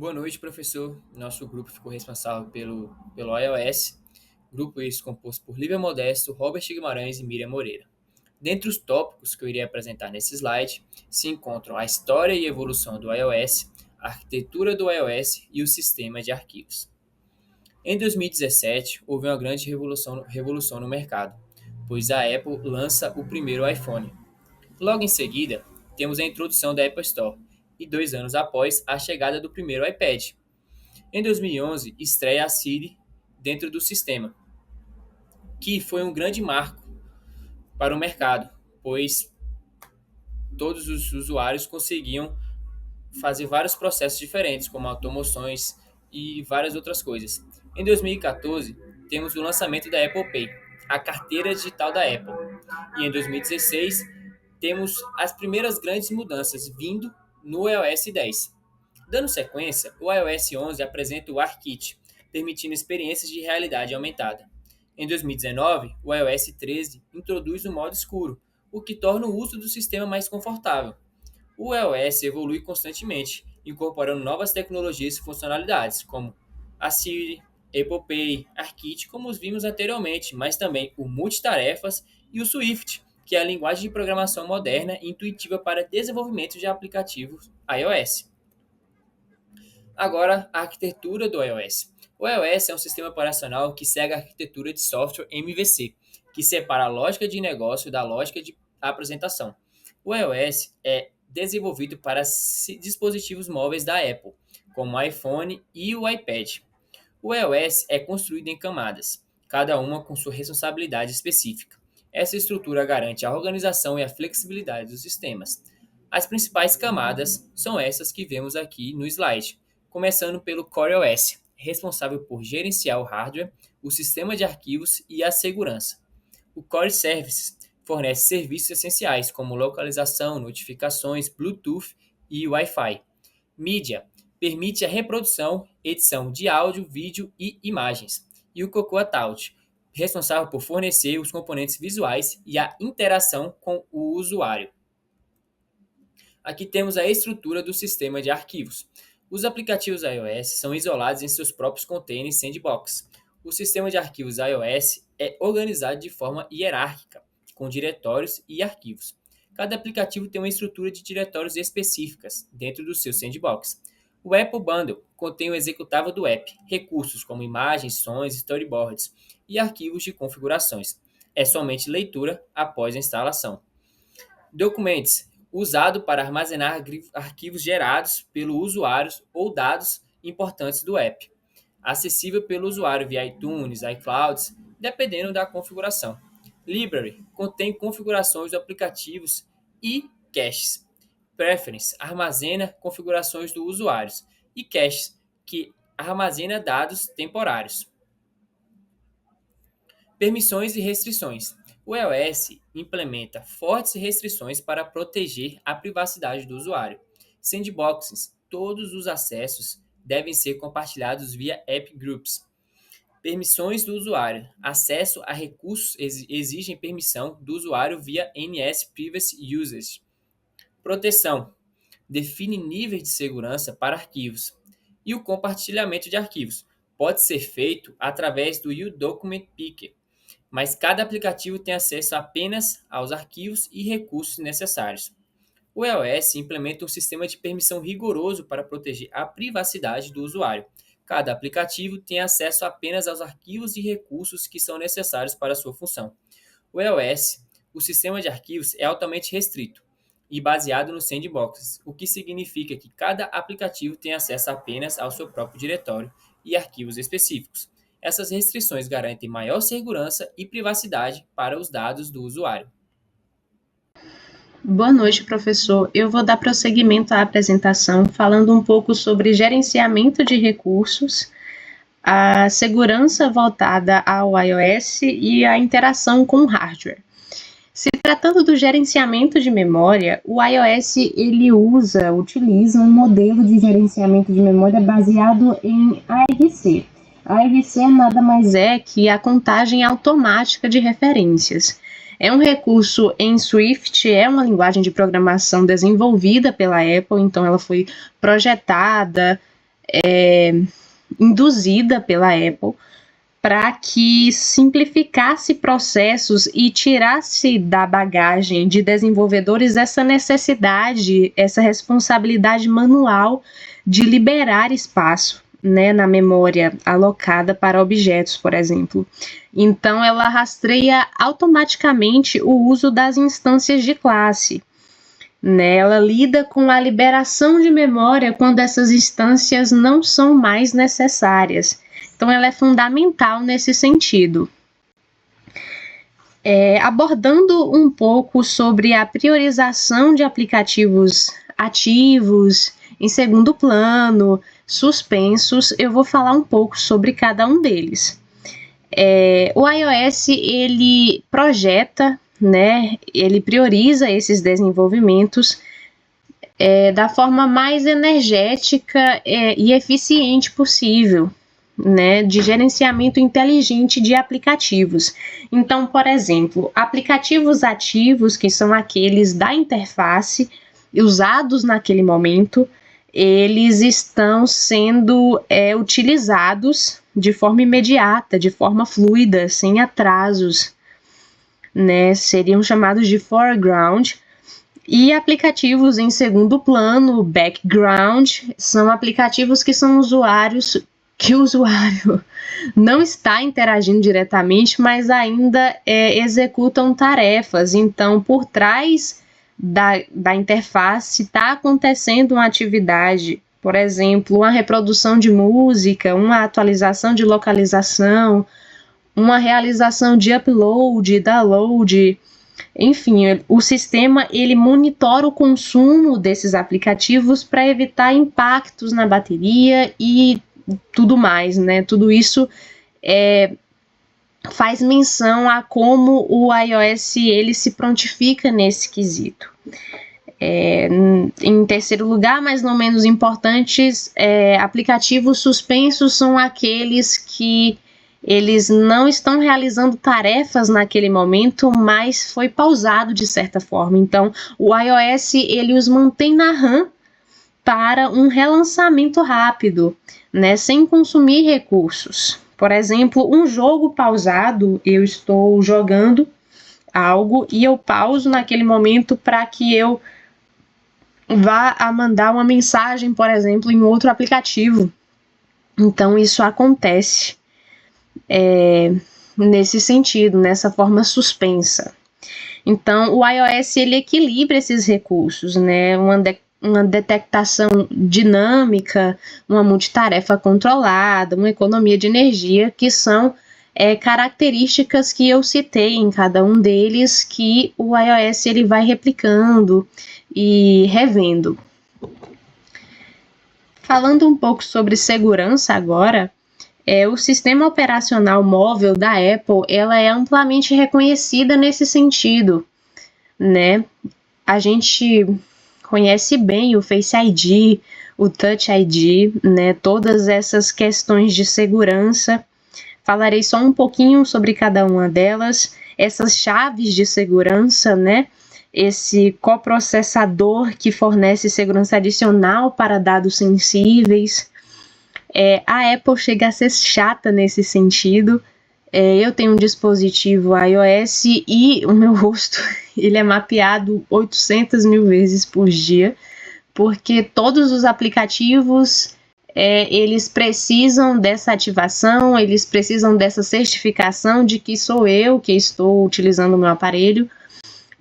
Boa noite, professor. Nosso grupo ficou responsável pelo iOS, grupo esse composto por Lívia Modesto, Robert Guimarães e Miriam Moreira. Dentre os tópicos que eu irei apresentar nesse slide, se encontram a história e evolução do iOS, a arquitetura do iOS e o sistema de arquivos. Em 2017, houve uma grande revolução no mercado, pois a Apple lança o primeiro iPhone. Logo em seguida, temos a introdução da Apple Store, e 2 anos após, a chegada do primeiro iPad. Em 2011, estreia a Siri dentro do sistema, que foi um grande marco para o mercado, pois todos os usuários conseguiam fazer vários processos diferentes, como automoções e várias outras coisas. Em 2014, temos o lançamento da Apple Pay, a carteira digital da Apple. E em 2016, temos as primeiras grandes mudanças vindo no iOS 10. Dando sequência, o iOS 11 apresenta o ARKit, permitindo experiências de realidade aumentada. Em 2019, o iOS 13 introduz o modo escuro, o que torna o uso do sistema mais confortável. O iOS evolui constantemente, incorporando novas tecnologias e funcionalidades, como a Siri, Apple Pay, ARKit, como os vimos anteriormente, mas também o multitarefas e o Swift, que é a linguagem de programação moderna e intuitiva para desenvolvimento de aplicativos iOS. Agora, a arquitetura do iOS. O iOS é um sistema operacional que segue a arquitetura de software MVC, que separa a lógica de negócio da lógica de apresentação. O iOS é desenvolvido para dispositivos móveis da Apple, como o iPhone e o iPad. O iOS é construído em camadas, cada uma com sua responsabilidade específica. Essa estrutura garante a organização e a flexibilidade dos sistemas. As principais camadas são essas que vemos aqui no slide, começando pelo Core OS, responsável por gerenciar o hardware, o sistema de arquivos e a segurança. O Core Services fornece serviços essenciais como localização, notificações, Bluetooth e Wi-Fi. Mídia permite a reprodução, edição de áudio, vídeo e imagens. E o Cocoa Touch, responsável por fornecer os componentes visuais e a interação com o usuário. Aqui temos a estrutura do sistema de arquivos. Os aplicativos iOS são isolados em seus próprios containers sandbox. O sistema de arquivos iOS é organizado de forma hierárquica, com diretórios e arquivos. Cada aplicativo tem uma estrutura de diretórios específicas dentro do seu sandbox. O Apple Bundle contém o executável do app, recursos como imagens, sons, storyboards e arquivos de configurações. É somente leitura após a instalação. Documents, usado para armazenar arquivos gerados pelo usuário ou dados importantes do app. Acessível pelo usuário via iTunes, iCloud, dependendo da configuração. Library contém configurações de aplicativos e caches. Preference armazena configurações do usuário. E caches, que armazena dados temporários. Permissões e restrições. O iOS implementa fortes restrições para proteger a privacidade do usuário. Sandboxes. Todos os acessos devem ser compartilhados via App Groups. Permissões do usuário. Acesso a recursos exigem permissão do usuário via NS Privacy Usage. Proteção. Define níveis de segurança para arquivos. E o compartilhamento de arquivos pode ser feito através do uDocument Picker, mas cada aplicativo tem acesso apenas aos arquivos e recursos necessários. O iOS implementa um sistema de permissão rigoroso para proteger a privacidade do usuário. Cada aplicativo tem acesso apenas aos arquivos e recursos que são necessários para a sua função. O iOS, o sistema de arquivos, é altamente restrito e baseado no sandboxes, o que significa que cada aplicativo tem acesso apenas ao seu próprio diretório e arquivos específicos. Essas restrições garantem maior segurança e privacidade para os dados do usuário. Boa noite, professor. Eu vou dar prosseguimento à apresentação falando um pouco sobre gerenciamento de recursos, a segurança voltada ao iOS e a interação com o hardware. Se tratando do gerenciamento de memória, o iOS ele utiliza um modelo de gerenciamento de memória baseado em ARC. A ARC nada mais é que a contagem automática de referências. É um recurso em Swift, é uma linguagem de programação desenvolvida pela Apple, então ela foi projetada induzida pela Apple para que simplificasse processos e tirasse da bagagem de desenvolvedores essa necessidade, essa responsabilidade manual de liberar espaço, né, na memória alocada para objetos, por exemplo. Então, ela rastreia automaticamente o uso das instâncias de classe. Né? Ela lida com a liberação de memória quando essas instâncias não são mais necessárias. Então, ela é fundamental nesse sentido. Abordando um pouco sobre a priorização de aplicativos ativos, em segundo plano, suspensos, eu vou falar um pouco sobre cada um deles. O iOS, ele projeta, né, ele prioriza esses desenvolvimentos da forma mais energética e eficiente possível, né, de gerenciamento inteligente de aplicativos. Então, por exemplo, aplicativos ativos, que são aqueles da interface usados naquele momento, eles estão sendo utilizados de forma imediata, de forma fluida, sem atrasos, né, seriam chamados de foreground. E aplicativos em segundo plano, background, são aplicativos que são usuários que o usuário não está interagindo diretamente, mas ainda executam tarefas. Então, por trás da interface está acontecendo uma atividade, por exemplo, uma reprodução de música, uma atualização de localização, uma realização de upload, download. Enfim, o sistema ele monitora o consumo desses aplicativos para evitar impactos na bateria e tudo mais, né? Tudo isso faz menção a como o iOS ele se prontifica nesse quesito. Em terceiro lugar, mas não menos importantes, aplicativos suspensos são aqueles que eles não estão realizando tarefas naquele momento, mas foi pausado de certa forma. Então, o iOS ele os mantém na RAM para um relançamento rápido, né, sem consumir recursos. Por exemplo, um jogo pausado, eu estou jogando algo e eu pauso naquele momento para que eu vá a mandar uma mensagem, por exemplo, em outro aplicativo. Então, isso acontece nesse sentido, nessa forma suspensa. Então, o iOS ele equilibra esses recursos, né? Uma detectação dinâmica, uma multitarefa controlada, uma economia de energia, que são características que eu citei em cada um deles, que o iOS ele vai replicando e revendo. Falando um pouco sobre segurança agora, o sistema operacional móvel da Apple, ela é amplamente reconhecida nesse sentido, né? A gente conhece bem o Face ID, o Touch ID, né? Todas essas questões de segurança. Falarei só um pouquinho sobre cada uma delas. Essas chaves de segurança, né? Esse coprocessador que fornece segurança adicional para dados sensíveis. A Apple chega a ser chata nesse sentido. Eu tenho um dispositivo iOS e o meu rosto ele é mapeado 800 mil vezes por dia, porque todos os aplicativos eles precisam dessa ativação, eles precisam dessa certificação de que sou eu que estou utilizando o meu aparelho.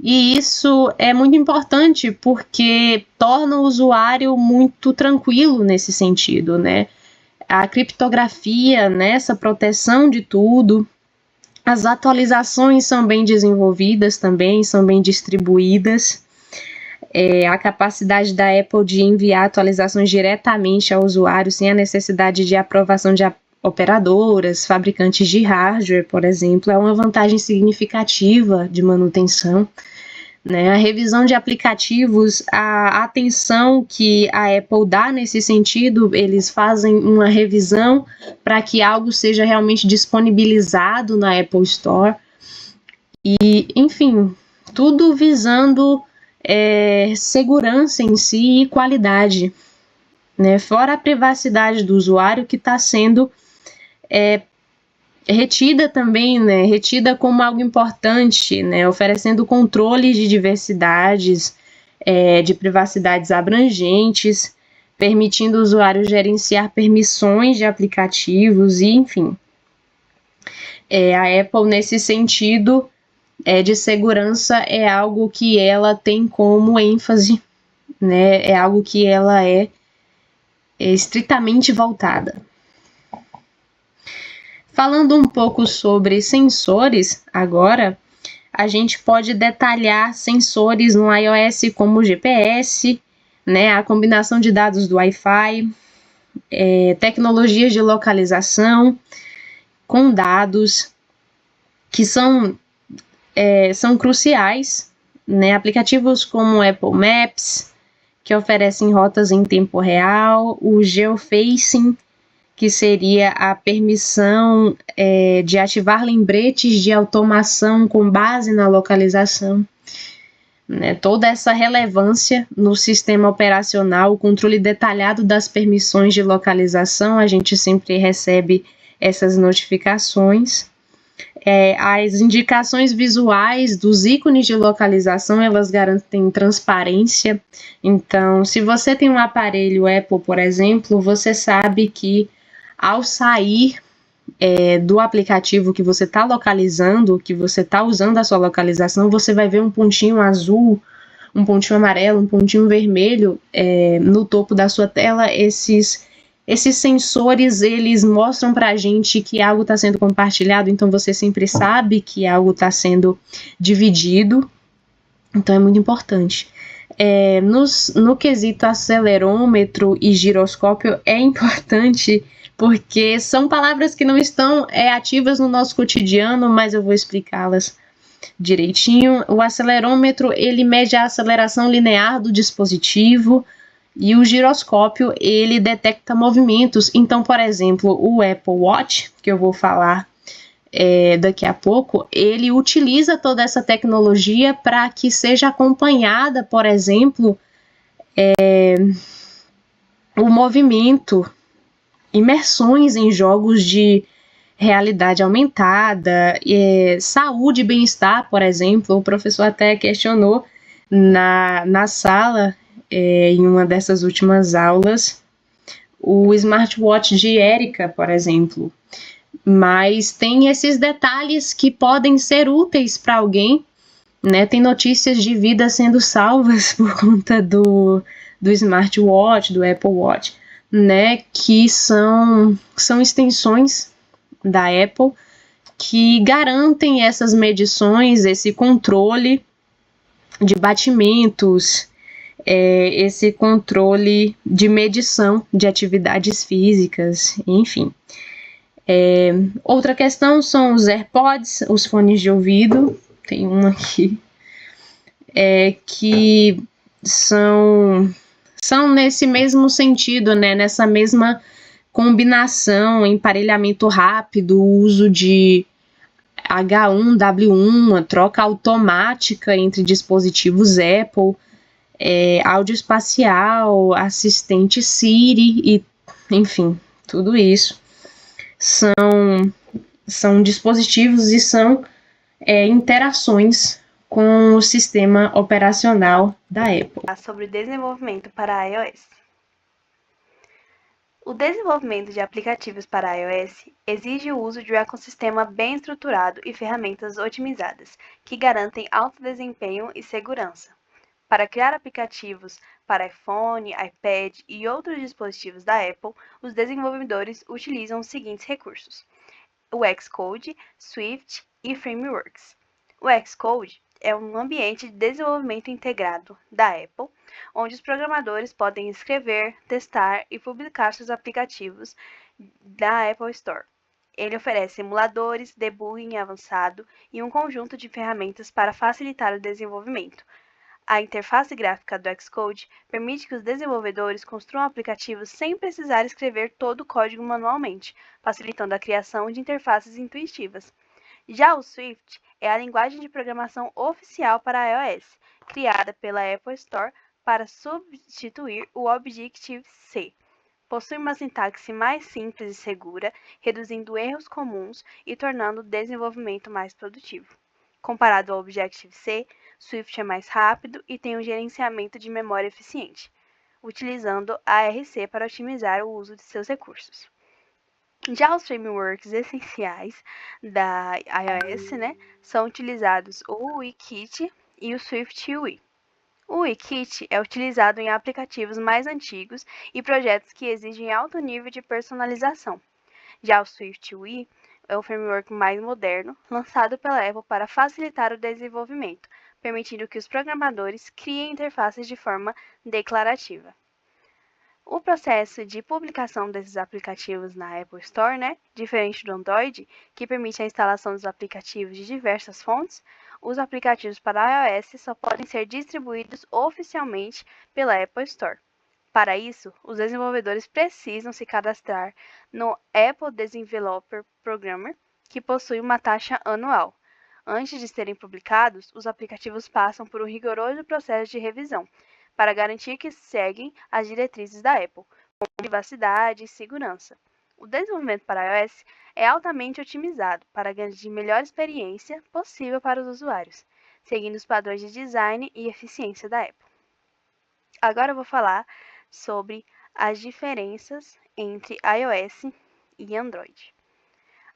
E isso é muito importante porque torna o usuário muito tranquilo nesse sentido, né? A criptografia, né, essa proteção de tudo, as atualizações são bem desenvolvidas também, são bem distribuídas, a capacidade da Apple de enviar atualizações diretamente ao usuário sem a necessidade de aprovação de operadoras, fabricantes de hardware, por exemplo, é uma vantagem significativa de manutenção. Né, a revisão de aplicativos, a atenção que a Apple dá nesse sentido, eles fazem uma revisão para que algo seja realmente disponibilizado na Apple Store. E, enfim, tudo visando segurança em si e qualidade. né? Fora a privacidade do usuário que está sendo retida também, né? Retida como algo importante, né? Oferecendo controles de diversidades, de privacidades abrangentes, permitindo o usuário gerenciar permissões de aplicativos e, enfim. A Apple, nesse sentido, de segurança, é algo que ela tem como ênfase, né? É algo que ela é estritamente voltada. Falando um pouco sobre sensores agora, a gente pode detalhar sensores no iOS como o GPS, né, a combinação de dados do Wi-Fi, tecnologias de localização com dados que são cruciais, né, aplicativos como o Apple Maps, que oferecem rotas em tempo real, o geofacing, que seria a permissão de ativar lembretes de automação com base na localização. Né, toda essa relevância no sistema operacional, o controle detalhado das permissões de localização, a gente sempre recebe essas notificações. As indicações visuais dos ícones de localização, elas garantem transparência. Então, se você tem um aparelho Apple, por exemplo, você sabe que ao sair do aplicativo que você está localizando, que você está usando a sua localização, você vai ver um pontinho azul, um pontinho amarelo, um pontinho vermelho no topo da sua tela. Esses sensores, eles mostram para a gente que algo está sendo compartilhado, então você sempre sabe que algo está sendo dividido, então é muito importante. No quesito acelerômetro e giroscópio, é importante porque são palavras que não estão ativas no nosso cotidiano, mas eu vou explicá-las direitinho. O acelerômetro, ele mede a aceleração linear do dispositivo, e o giroscópio, ele detecta movimentos. Então, por exemplo, o Apple Watch, que eu vou falar daqui a pouco, ele utiliza toda essa tecnologia para que seja acompanhada, por exemplo, o movimento, imersões em jogos de realidade aumentada, saúde e bem-estar, por exemplo. O professor até questionou na sala, em uma dessas últimas aulas, o smartwatch de Erika, por exemplo. Mas tem esses detalhes que podem ser úteis para alguém, né? Tem notícias de vida sendo salvas por conta do smartwatch, do Apple Watch, né? Que são extensões da Apple que garantem essas medições, esse controle de batimentos, esse controle de medição de atividades físicas, enfim. Outra questão são os AirPods, os fones de ouvido. Tem um aqui que são nesse mesmo sentido, né? Nessa mesma combinação, emparelhamento rápido, uso de H1W1, a troca automática entre dispositivos Apple, áudio espacial, assistente Siri e, enfim, tudo isso são dispositivos e são interações com o sistema operacional da Apple. Sobre desenvolvimento para iOS. O desenvolvimento de aplicativos para iOS exige o uso de um ecossistema bem estruturado e ferramentas otimizadas, que garantem alto desempenho e segurança. Para criar aplicativos para iPhone, iPad e outros dispositivos da Apple, os desenvolvedores utilizam os seguintes recursos: o Xcode, Swift e Frameworks. O Xcode é um ambiente de desenvolvimento integrado da Apple, onde os programadores podem escrever, testar e publicar seus aplicativos da Apple Store. Ele oferece emuladores, debugging avançado e um conjunto de ferramentas para facilitar o desenvolvimento. A interface gráfica do Xcode permite que os desenvolvedores construam aplicativos sem precisar escrever todo o código manualmente, facilitando a criação de interfaces intuitivas. Já o Swift é a linguagem de programação oficial para iOS, criada pela Apple Store para substituir o Objective-C. Possui uma sintaxe mais simples e segura, reduzindo erros comuns e tornando o desenvolvimento mais produtivo. Comparado ao Objective-C, Swift é mais rápido e tem um gerenciamento de memória eficiente, utilizando a ARC para otimizar o uso de seus recursos. Já os frameworks essenciais da iOS, são utilizados o UIKit e o Swift UI. O UIKit é utilizado em aplicativos mais antigos e projetos que exigem alto nível de personalização. Já o Swift UI é o framework mais moderno, lançado pela Apple para facilitar o desenvolvimento, permitindo que os programadores criem interfaces de forma declarativa. O processo de publicação desses aplicativos na Apple Store, diferente do Android, que permite a instalação dos aplicativos de diversas fontes, os aplicativos para iOS só podem ser distribuídos oficialmente pela Apple Store. Para isso, os desenvolvedores precisam se cadastrar no Apple Developer Programmer, que possui uma taxa anual. Antes de serem publicados, os aplicativos passam por um rigoroso processo de revisão, para garantir que seguem as diretrizes da Apple, como privacidade e segurança. O desenvolvimento para iOS é altamente otimizado para garantir a melhor experiência possível para os usuários, seguindo os padrões de design e eficiência da Apple. Agora eu vou falar sobre as diferenças entre iOS e Android.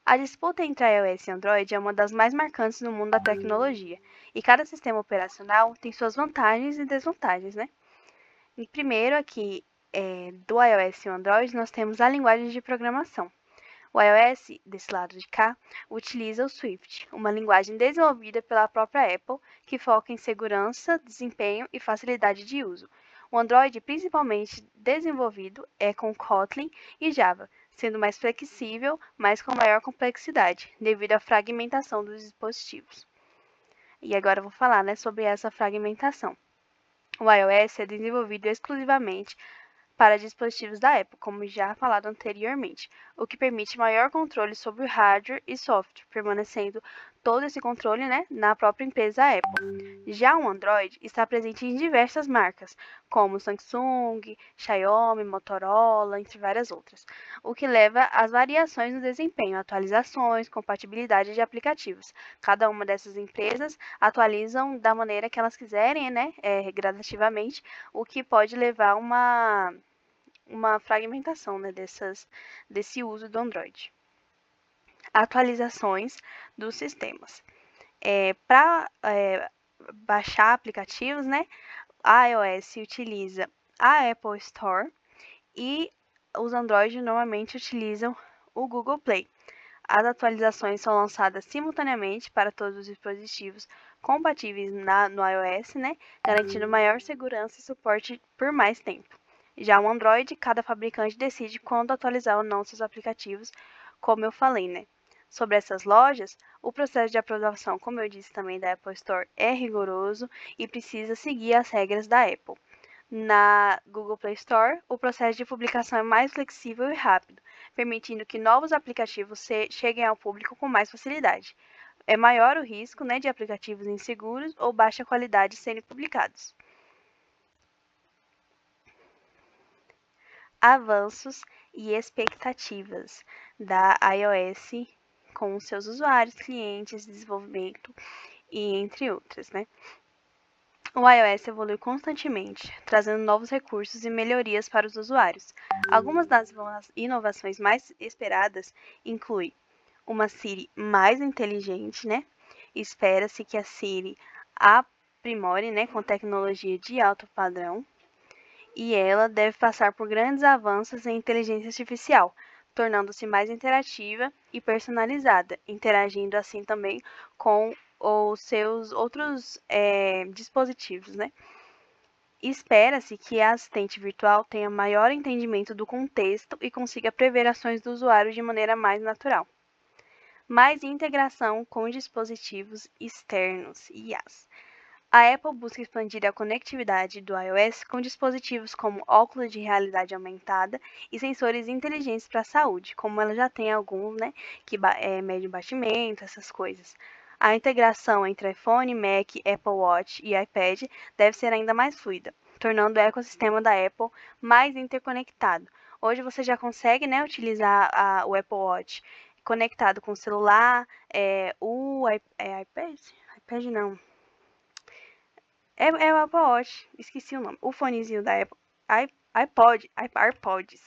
A disputa entre iOS e Android é uma das mais marcantes no mundo da tecnologia, e cada sistema operacional tem suas vantagens e desvantagens, E primeiro aqui, do iOS e o Android, nós temos a linguagem de programação. O iOS, desse lado de cá, utiliza o Swift, uma linguagem desenvolvida pela própria Apple, que foca em segurança, desempenho e facilidade de uso. O Android, principalmente desenvolvido, é com Kotlin e Java, sendo mais flexível, mas com maior complexidade, devido à fragmentação dos dispositivos. E agora eu vou falar, sobre essa fragmentação. O iOS é desenvolvido exclusivamente para dispositivos da Apple, como já falado anteriormente, o que permite maior controle sobre o hardware e software, permanecendo todo esse controle na própria empresa Apple. Já o Android está presente em diversas marcas, como Samsung, Xiaomi, Motorola, entre várias outras, o que leva às variações no desempenho, atualizações, compatibilidade de aplicativos. Cada uma dessas empresas atualizam da maneira que elas quiserem, gradativamente, o que pode levar a uma fragmentação desse uso do Android. Atualizações dos sistemas. Para baixar aplicativos, a iOS utiliza a Apple Store e os Android normalmente utilizam o Google Play. As atualizações são lançadas simultaneamente para todos os dispositivos compatíveis no iOS, garantindo maior segurança e suporte por mais tempo. Já o Android, cada fabricante decide quando atualizar ou não seus aplicativos, como eu falei, Sobre essas lojas, o processo de aprovação, como eu disse também, da Apple Store é rigoroso e precisa seguir as regras da Apple. Na Google Play Store, o processo de publicação é mais flexível e rápido, permitindo que novos aplicativos cheguem ao público com mais facilidade. É maior o risco de aplicativos inseguros ou baixa qualidade serem publicados. Avanços e expectativas da iOS com seus usuários, clientes, desenvolvimento e entre outras, O iOS evolui constantemente, trazendo novos recursos e melhorias para os usuários. Algumas das inovações mais esperadas incluem uma Siri mais inteligente, Espera-se que a Siri aprimore, com tecnologia de alto padrão, e ela deve passar por grandes avanços em inteligência artificial, tornando-se mais interativa e personalizada, interagindo assim também com os seus outros dispositivos, Espera-se que a assistente virtual tenha maior entendimento do contexto e consiga prever ações do usuário de maneira mais natural. Mais integração com dispositivos externos, IaaS. A Apple busca expandir a conectividade do iOS com dispositivos como óculos de realidade aumentada e sensores inteligentes para a saúde, como ela já tem alguns, que medem batimento, essas coisas. A integração entre iPhone, Mac, Apple Watch e iPad deve ser ainda mais fluida, tornando o ecossistema da Apple mais interconectado. Hoje você já consegue, né, utilizar o Apple Watch conectado com o celular, iPad? iPad não. É o Apple Watch, esqueci o nome. O fonezinho da Apple, AirPods.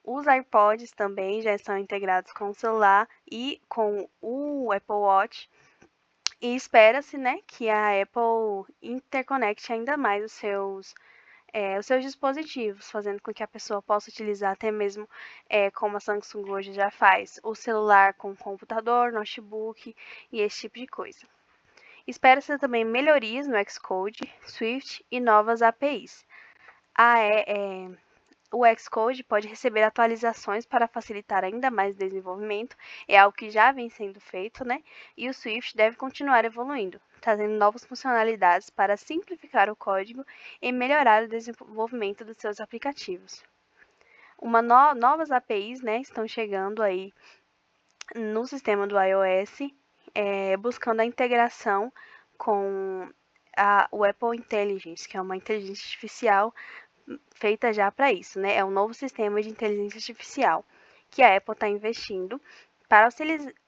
Os AirPods também já são integrados com o celular e com o Apple Watch. E espera-se, né, que a Apple interconecte ainda mais os seus dispositivos, fazendo com que a pessoa possa utilizar até mesmo, como a Samsung hoje já faz, o celular com computador, notebook e esse tipo de coisa. Espera-se também melhorias no Xcode, Swift e novas APIs. O Xcode pode receber atualizações para facilitar ainda mais o desenvolvimento, é algo que já vem sendo feito, né? E o Swift deve continuar evoluindo, trazendo novas funcionalidades para simplificar o código e melhorar o desenvolvimento dos seus aplicativos. Novas APIs, né, estão chegando aí no sistema do iOS, buscando a integração com o Apple Intelligence, que é uma inteligência artificial feita já para isso, né? É um novo sistema de inteligência artificial que a Apple está investindo para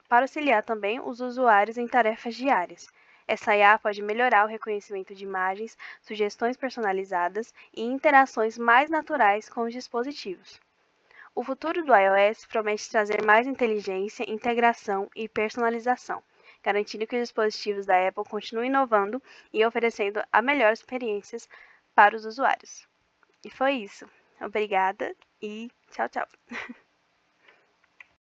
auxiliar também os usuários em tarefas diárias. Essa IA pode melhorar o reconhecimento de imagens, sugestões personalizadas e interações mais naturais com os dispositivos. O futuro do iOS promete trazer mais inteligência, integração e personalização, garantindo que os dispositivos da Apple continuem inovando e oferecendo a melhor experiências para os usuários. E foi isso. Obrigada e tchau, tchau.